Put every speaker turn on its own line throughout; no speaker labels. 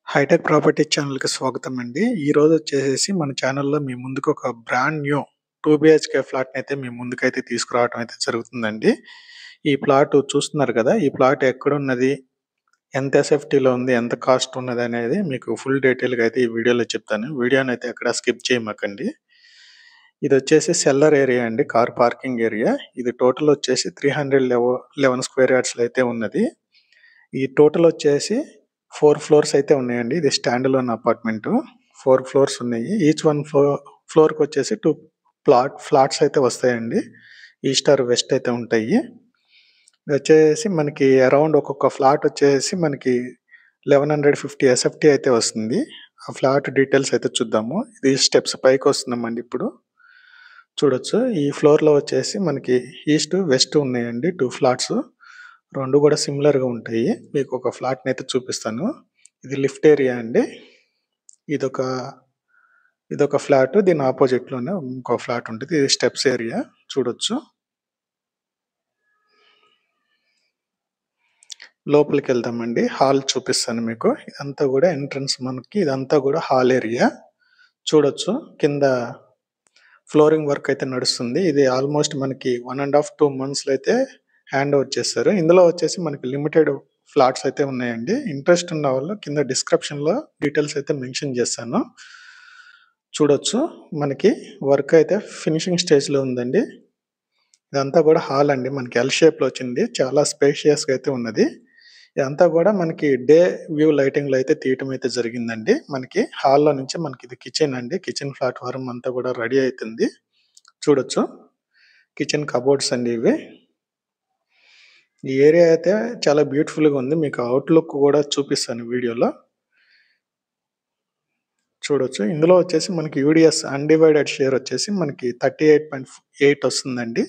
Hitech property ఛానల్‌కి స్వాగతం అండి. ఈరోజు వచ్చేసేసి మన ఛానల్‌లో మీ ముందుకు ఒక బ్రాండ్ న్యూ 2 బీహెచ్‌కే ఫ్లాట్‌నైతే మీ ముందుకైతే తీసుకురావడం అయితే జరుగుతుందండి. ఈ ప్లాట్ చూస్తున్నారు కదా! ఈ ప్లాట్ ఎక్కడున్నది? ఎంత ఎస్ఎఫ్టీలో ఉంది? ఎంత కాస్ట్ ఉన్నదనేది మీకు ఫుల్ డీటెయిల్‌గా అయితే ఈ వీడియోలో చెప్తాను. వీడియోనైతే ఎక్కడ స్కిప్ చేయమాకండి. ఇదొచ్చేసి సెల్లర్ ఏరియా అండి. Car parking area. ఇది టోటల్ వచ్చేసి 311 స్క్వేర్ యార్డ్స్‌లో అయితే ఉన్నది. ఈ టోటల్ వచ్చేసి 4 ఫ్లోర్స్ అయితే ఉన్నాయండి. ఇది స్టాండ్ అలోన్ అపార్ట్మెంటు. 4 ఫ్లోర్స్ ఉన్నాయి. ఈచ్ వన్ ఫ్లోర్‌కి వచ్చేసి 2 ఫ్లాట్స్ అయితే వస్తాయండి. ఈస్ట్ ఆర్ వెస్ట్ అయితే ఉంటాయి. ఇదొచ్చేసి మనకి అరౌండ్ ఒక్కొక్క ఫ్లాట్ వచ్చేసి మనకి 1150 ఎస్ఎఫ్టీ అయితే వస్తుంది. ఆ ఫ్లాట్ డీటెయిల్స్ అయితే చూద్దాము. ఇది స్టెప్స్ పైకొస్తున్నామండి ఇప్పుడు. చూడొచ్చు. ఈ ఫ్లోర్‌లో వచ్చేసి మనకి ఈస్ట్, వెస్ట్ ఉన్నాయండి 2 ఫ్లాట్స్. 2 కూడా సిమిలర్‌గా ఉంటాయి. మీకు ఒక ఫ్లాట్‌నైతే చూపిస్తాను. ఇది లిఫ్ట్ ఏరియా అండి. ఇదొక ఇదొక ఫ్లాట్. దీని అపోజిట్‌లోనే ఇంకో ఫ్లాట్ ఉంటది. ఇది స్టెప్స్ ఏరియా చూడొచ్చు. లోపలికెళ్దామండి. హాల్ చూపిస్తాను మీకు. ఇదంతా కూడా ఎంట్రన్స్ ఇదంతా కూడా హాల్ ఏరియా. చూడొచ్చు. కింద ఫ్లోరింగ్ వర్క్ అయితే నడుస్తుంది. ఇది ఆల్మోస్ట్ మనకి 1 ½ 2 మంత్స్‌లో అయితే హ్యాండ్ ఓవర్ చేస్తారు. ఇందులో వచ్చేసి మనకి లిమిటెడ్ ఫ్లాట్స్ అయితే ఉన్నాయండి. ఇంట్రెస్ట్ ఉన్న వాళ్ళు కింద డిస్క్రిప్షన్‌లో డీటెయిల్స్ అయితే మెన్షన్ చేస్తాను. చూడొచ్చు. మనకి వర్క్ అయితే ఫినిషింగ్ స్టేజ్‌లో ఉందండి. ఇదంతా కూడా హాల్ అండి. మనకి ఎల్ షేప్‌లో వచ్చింది. చాలా స్పేషియస్‌గా అయితే ఉన్నది. ఇదంతా కూడా మనకి డే వ్యూ లైటింగ్‌లో అయితే తీయటం అయితే జరిగిందండి. మనకి హాల్‌లో నుంచి మనకి ఇది కిచెన్ అండి. కిచెన్ ప్లాట్‌ఫార్మ్ అంతా కూడా రెడీ అయితుంది. చూడొచ్చు. కిచెన్ కబోర్డ్స్ అండి ఇవి. ఈ ఏరియా అయితే చాలా బ్యూటిఫుల్‌గా ఉంది. మీకు అవుట్‌లుక్ కూడా చూపిస్తాను వీడియోలో. చూడొచ్చు. ఇందులో వచ్చేసి మనకి యూడీఎస్ అన్‌డివైడెడ్ షేర్ వచ్చేసి మనకి 38.8 వస్తుందండి.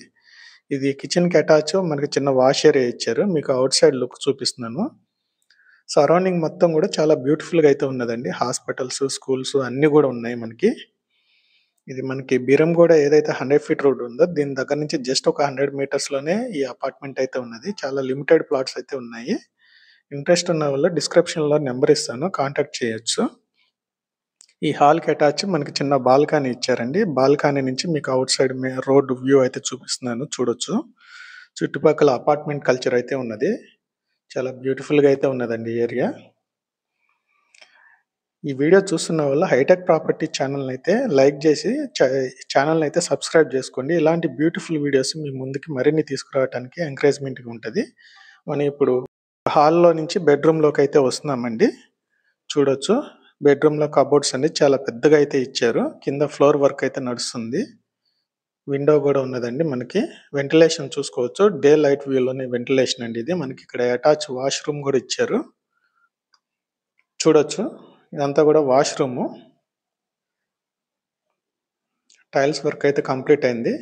ఇది కిచెన్‌కి అటాచ్ మనకి చిన్న వాష్ ఏరియా ఇచ్చారు. మీకు ఔట్ సైడ్ లుక్ చూపిస్తున్నాను. సరౌండింగ్ మొత్తం కూడా చాలా బ్యూటిఫుల్‌గా అయితే ఉన్నదండి. హాస్పిటల్స్, స్కూల్స్ అన్నీ కూడా ఉన్నాయి మనకి. ఇది మనకి బీరంగూడ ఏదైతే 100 ఫీట్ రోడ్ ఉందో దీని దగ్గర నుంచి జస్ట్ ఒక 100 మీటర్స్‌లోనే ఈ అపార్ట్మెంట్ అయితే ఉన్నది. చాలా లిమిటెడ్ ప్లాట్స్ అయితే ఉన్నాయి. ఇంట్రెస్ట్ ఉన్న వాళ్ళు డిస్క్రిప్షన్‌లో నంబర్ ఇస్తాను. కాంటాక్ట్ చేయొచ్చు. ఈ హాల్‌కి అటాచ్ మనకి చిన్న బాల్కనీ ఇచ్చారండి. బాల్కనీ నుంచి మీకు ఔట్ సైడ్ రోడ్ వ్యూ అయితే చూపిస్తున్నాను చూడొచ్చు. చుట్టుపక్కల అపార్ట్మెంట్ కల్చర్ అయితే ఉన్నది. చాలా బ్యూటిఫుల్‌గా అయితే ఉన్నదండి ఏరియా. ఈ వీడియో చూస్తున్న వాళ్ళు హైటెక్ ప్రాపర్టీ ఛానల్‌ని అయితే లైక్ చేసి ఛానల్‌ని అయితే సబ్స్క్రైబ్ చేసుకోండి. ఇలాంటి బ్యూటిఫుల్ వీడియోస్ మీ ముందుకి మరిన్ని తీసుకురావడానికి ఎంకరేజ్‌మెంట్‌గా ఉంటది. మనం ఇప్పుడు హాల్‌లో నుంచి బెడ్‌రూమ్‌లోకి అయితే వస్తున్నామండి. చూడొచ్చు. బెడ్‌రూమ్‌లో కబోర్డ్స్ అన్ని చాలా పెద్దగా అయితే ఇచ్చారు. కింద ఫ్లోర్ వర్క్ అయితే నడుస్తుంది. విండో కూడా ఉన్నదండి మనకి. వెంటిలేషన్ చూసుకోవచ్చు. డే లైట్ వ్యూలోనే వెంటిలేషన్ అండి ఇది. మనకి ఇక్కడ అటాచ్ వాష్‌రూమ్ కూడా ఇచ్చారు. చూడొచ్చు. ఇదంతా కూడా వాష్‌రూము. టైల్స్ వర్క్ అయితే కంప్లీట్ అయింది.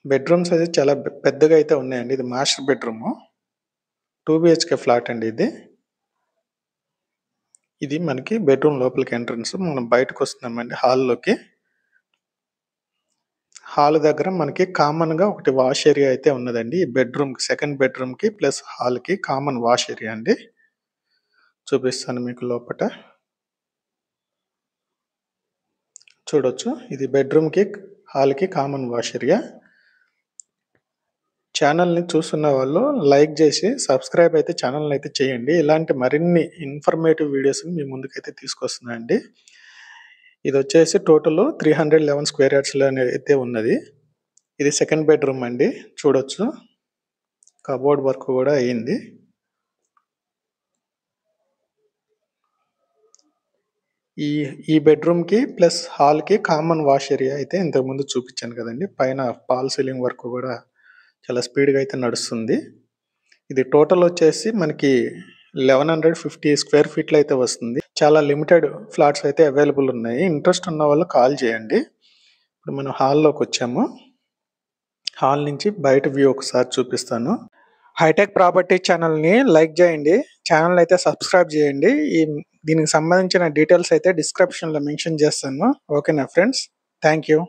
బెడ్‌రూమ్స్ అయితే చాలా పెద్దగా అయితే ఉన్నాయండి. ఇది మాస్టర్ బెడ్‌రూము. 2 బీహెచ్‌కే ఫ్లాట్ అండి ఇది. ఇది మనకి బెడ్‌రూమ్ లోపలికి ఎంట్రన్స్. మనం బయటకొస్తున్నామండి హాల్‌లోకి. హాల్ దగ్గర మనకి కామన్‌గా ఒకటి వాష్ ఏరియా అయితే ఉన్నదండి. ఈ సెకండ్ బెడ్‌రూమ్‌కి ప్లస్ హాల్‌కి కామన్ వాష్ ఏరియా అండి. చూపిస్తాను మీకు లోపట. చూడొచ్చు. ఇది బెడ్‌రూమ్‌కి, హాల్‌కి కామన్ వాష్ ఏరియా. ఛానల్‌ని చూస్తున్న వాళ్ళు లైక్ చేసి సబ్స్క్రైబ్ అయితే ఛానల్‌ని అయితే చేయండి. ఇలాంటి మరిన్ని ఇన్ఫర్మేటివ్ వీడియోస్‌ని మీ ముందుకైతే తీసుకొస్తున్నా అండి. ఇదొచ్చేసి టోటల్ 311 స్క్వేర్ యార్డ్స్‌లోనే అయితే ఉన్నది. ఇది సెకండ్ బెడ్‌రూమ్ అండి. చూడొచ్చు. కబోర్డ్ వర్క్ కూడా అయింది. ఈ ఈ బెడ్‌రూమ్‌కి ప్లస్ హాల్‌కి కామన్ వాష్ ఏరియా అయితే ఇంతకుముందు చూపించాను కదండీ. పైన ఫాల్ సీలింగ్ వర్క్ కూడా చాలా స్పీడ్‌గా అయితే నడుస్తుంది. ఇది టోటల్ వచ్చేసి మనకి 1150 స్క్వేర్ ఫీట్‌లో అయితే వస్తుంది. చాలా లిమిటెడ్ ఫ్లాట్స్ అయితే అవైలబుల్ ఉన్నాయి. ఇంట్రెస్ట్ ఉన్న వాళ్ళు కాల్ చేయండి. ఇప్పుడు మనం హాల్‌లోకొచ్చాము. హాల్ నుంచి బయట వ్యూ ఒకసారి చూపిస్తాను. హైటెక్ ప్రాపర్టీ ఛానల్‌ని లైక్ చేయండి. ఛానల్ అయితే సబ్స్క్రైబ్ చేయండి. దీనికి సంబంధించిన డీటెయిల్స్ అయితే డిస్క్రిప్షన్‌లో మెన్షన్ చేస్తాను. ఓకేనా ఫ్రెండ్స్? Thank you.